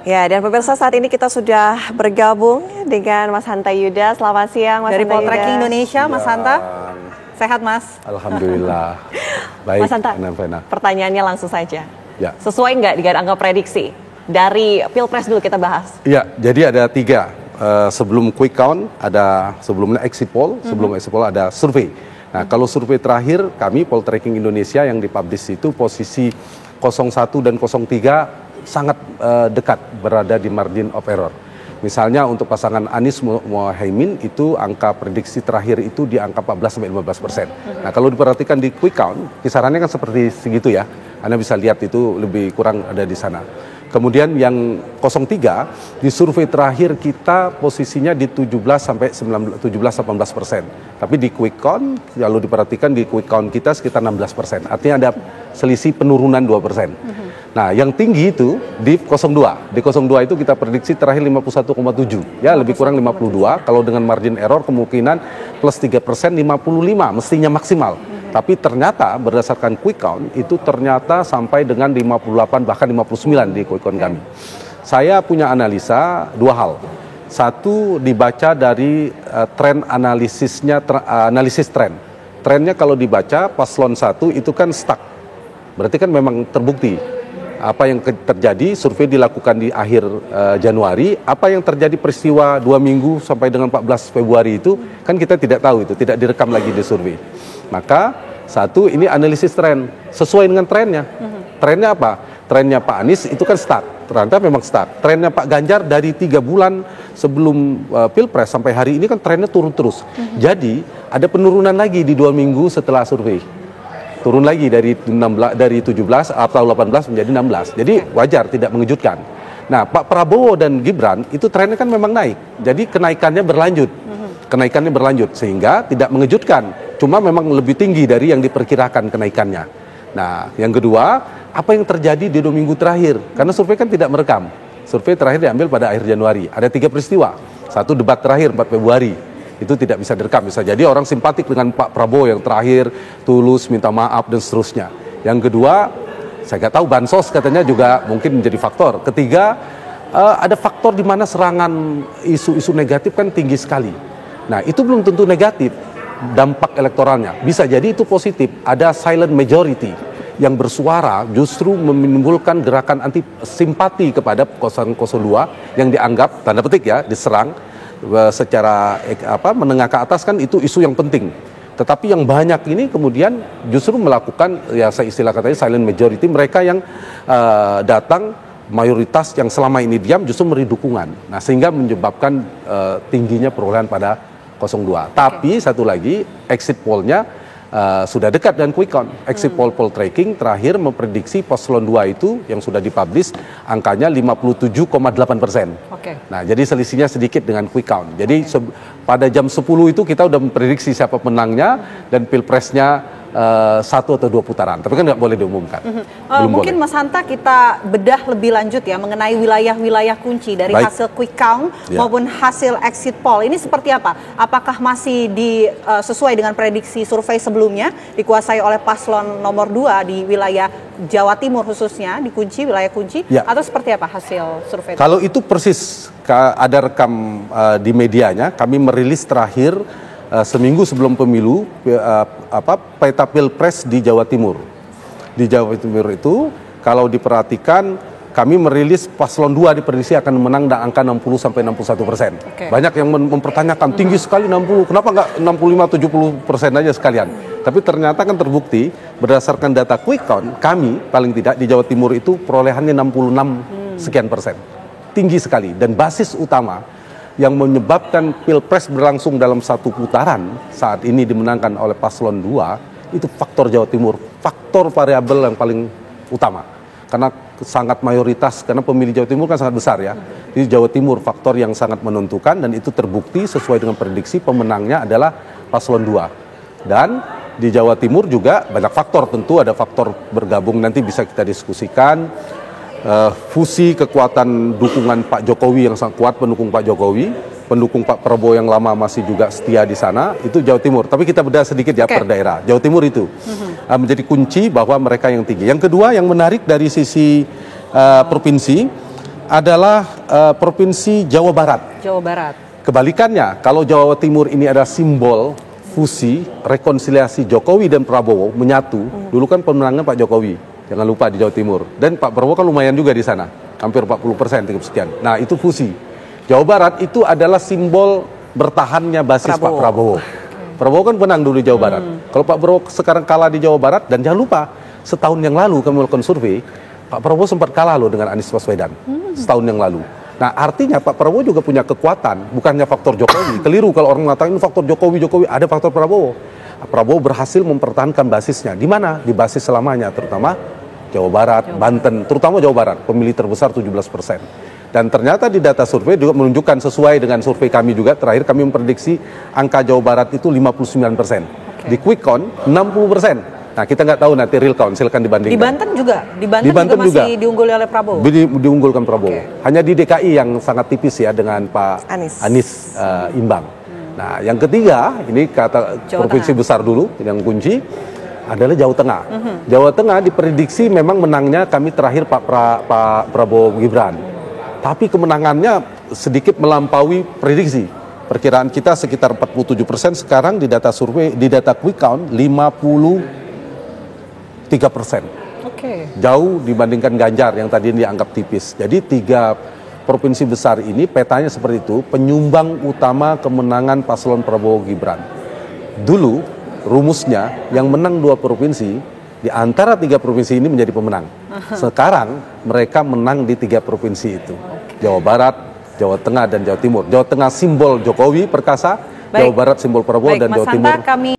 Ya, dan pemirsa saat ini kita sudah bergabung dengan Mas Hanta Yuda. Selamat siang, Mas dari Hanta Yuda. Poltreking Indonesia, Mas Hanta. Sehat, Mas? Alhamdulillah. Baik, Mas Hanta, pertanyaannya langsung saja. Ya. Sesuai nggak dengan angka prediksi? Dari Pilpres dulu kita bahas. Iya, jadi ada 3. Sebelum quick count, sebelumnya exit poll, sebelum exit poll ada survei. Nah, kalau survei terakhir, kami Poltreking Indonesia yang dipublish itu posisi 01 dan 03 sangat dekat berada di margin of error. Misalnya untuk pasangan Anies Muhaimin itu angka prediksi terakhir itu di angka 14-15%. Nah, kalau diperhatikan di quick count, kisarannya kan seperti segitu ya. Anda bisa lihat itu lebih kurang ada di sana. Kemudian yang 03 di survei terakhir kita posisinya di 17-18%. Tapi di quick count kalau diperhatikan di quick count kita sekitar 16%. Artinya ada selisih penurunan 2%. Nah, yang tinggi itu di 02. Di 02 itu kita prediksi terakhir 51,7. Ya, lebih kurang 52. Kalau dengan margin error kemungkinan plus 3%, 55 mestinya maksimal. Tapi ternyata berdasarkan quick count itu ternyata sampai dengan 58 bahkan 59 di quick count kami. Saya punya analisa 2 hal. Satu dibaca dari tren analisisnya, analisis tren. Trennya kalau dibaca paslon 1 itu kan stuck. Berarti kan memang terbukti. Apa yang terjadi, survei dilakukan di akhir Januari, apa yang terjadi peristiwa 2 minggu sampai dengan 14 Februari itu, kan kita tidak tahu itu, tidak direkam lagi di survei. Maka, satu, ini analisis tren, sesuai dengan trennya. Trennya apa? Trennya Pak Anies itu kan stuck, ternyata memang stuck. Trennya Pak Ganjar dari 3 bulan sebelum Pilpres sampai hari ini kan trennya turun terus. Jadi, ada penurunan lagi di 2 minggu setelah survei. Turun lagi dari 17 atau 18 menjadi 16. Jadi wajar, tidak mengejutkan. Nah, Pak Prabowo dan Gibran itu trennya kan memang naik. Jadi kenaikannya berlanjut. Kenaikannya berlanjut sehingga tidak mengejutkan. Cuma memang lebih tinggi dari yang diperkirakan kenaikannya. Nah, yang kedua, apa yang terjadi di 2 minggu terakhir? Karena survei kan tidak merekam. Survei terakhir diambil pada akhir Januari. Ada 3 peristiwa. Satu, debat terakhir 4 Februari. Itu tidak bisa direkam. Bisa jadi orang simpatik dengan Pak Prabowo yang terakhir, tulus, minta maaf, dan seterusnya. Yang kedua, saya nggak tahu, bansos katanya juga mungkin menjadi faktor. Ketiga, ada faktor di mana serangan isu-isu negatif kan tinggi sekali. Nah, itu belum tentu negatif dampak elektoralnya. Bisa jadi itu positif. Ada silent majority yang bersuara justru menimbulkan gerakan anti simpati kepada 02 yang dianggap, tanda petik ya, diserang secara menengah ke atas kan itu isu yang penting. Tetapi yang banyak ini kemudian justru melakukan, ya saya istilah katanya silent majority, mereka yang datang mayoritas yang selama ini diam justru memberi dukungan. Nah, sehingga menyebabkan tingginya perolehan pada 02. Tapi satu lagi, exit poll-nya sudah dekat dengan quick count. Exit poll Poltreking terakhir memprediksi paslon 2 itu yang sudah dipublish angkanya 57,8%. Nah, jadi selisihnya sedikit dengan quick count. Jadi pada jam 10 itu kita udah memprediksi siapa menangnya dan pilpresnya 1 atau 2 putaran. Tapi kan nggak boleh diumumkan. Mungkin boleh. Mas Hanta, kita bedah lebih lanjut ya mengenai wilayah-wilayah kunci dari hasil quick count maupun hasil exit poll. Ini seperti apa? Apakah masih sesuai dengan prediksi survei sebelumnya dikuasai oleh paslon nomor 2 di wilayah Jawa Timur khususnya, di kunci, wilayah kunci, atau seperti apa hasil survei? Kalau itu persis ada rekam di medianya, kami merilis terakhir seminggu sebelum pemilu peta pilpres di Jawa Timur. Di Jawa Timur itu kalau diperhatikan kami merilis paslon 2 diprediksi akan menang dan angka 60-61%. Banyak yang mempertanyakan tinggi sekali 60, kenapa nggak 65-70% aja sekalian? Tapi ternyata kan terbukti berdasarkan data quick count kami paling tidak di Jawa Timur itu perolehannya 66 sekian persen. Tinggi sekali dan basis utama yang menyebabkan pilpres berlangsung dalam 1 putaran saat ini dimenangkan oleh paslon 2 itu faktor Jawa Timur, faktor variabel yang paling utama karena sangat mayoritas, karena pemilih Jawa Timur kan sangat besar ya. Di Jawa Timur faktor yang sangat menentukan dan itu terbukti sesuai dengan prediksi pemenangnya adalah paslon 2. Dan di Jawa Timur juga banyak faktor, tentu ada faktor bergabung, nanti bisa kita diskusikan. Fusi kekuatan dukungan Pak Jokowi yang sangat kuat, pendukung Pak Jokowi, pendukung Pak Prabowo yang lama masih juga setia di sana, itu Jawa Timur. Tapi kita bedah sedikit ya per daerah. Jawa Timur itu menjadi kunci bahwa mereka yang tinggi. Yang kedua yang menarik dari sisi provinsi, adalah Provinsi Jawa Barat. Jawa Barat. Kebalikannya, kalau Jawa Timur ini adalah simbol fusi, rekonsiliasi Jokowi dan Prabowo menyatu. Dulu kan pemenangnya Pak Jokowi, jangan lupa di Jawa Timur. Dan Pak Prabowo kan lumayan juga di sana, hampir 40%, 30 sekian. Nah, itu fusi. Jawa Barat itu adalah simbol bertahannya basis Pak Prabowo. Prabowo kan menang dulu di Jawa Barat. Kalau Pak Prabowo sekarang kalah di Jawa Barat, dan jangan lupa, setahun yang lalu kami melakukan survei, Pak Prabowo sempat kalah loh dengan Anies Baswedan, setahun yang lalu. Nah, artinya Pak Prabowo juga punya kekuatan, bukannya faktor Jokowi. Keliru kalau orang mengatakan ini faktor Jokowi, ada faktor Prabowo. Prabowo berhasil mempertahankan basisnya. Di mana? Di basis selamanya, terutama Jawa Barat, Banten, terutama Jawa Barat, pemilih terbesar 17%. Dan ternyata di data survei juga menunjukkan sesuai dengan survei kami juga, terakhir kami memprediksi angka Jawa Barat itu 59%. Di Quick Count 60%. Nah, kita nggak tahu nanti real count, silakan dibandingkan. Di Banten juga? Di Banten juga masih diungguli oleh Prabowo? Diunggulkan Prabowo. Hanya di DKI yang sangat tipis ya dengan Pak Anies imbang. Nah, yang ketiga, ini kata provinsi besar dulu, yang kunci adalah Jawa Tengah. Jawa Tengah diprediksi memang menangnya kami terakhir Pak Prabowo Gibran. Tapi kemenangannya sedikit melampaui prediksi. Perkiraan kita sekitar 47%, sekarang di data survei, di data quick count 53%. Jauh dibandingkan Ganjar yang tadi dianggap tipis. Jadi 3 provinsi besar ini petanya seperti itu, penyumbang utama kemenangan paslon Prabowo Gibran. Dulu rumusnya yang menang 2 provinsi, di antara 3 provinsi ini menjadi pemenang. Sekarang mereka menang di 3 provinsi itu. Jawa Barat, Jawa Tengah, dan Jawa Timur. Jawa Tengah simbol Jokowi perkasa, Jawa Barat simbol Prabowo, dan Jawa Timur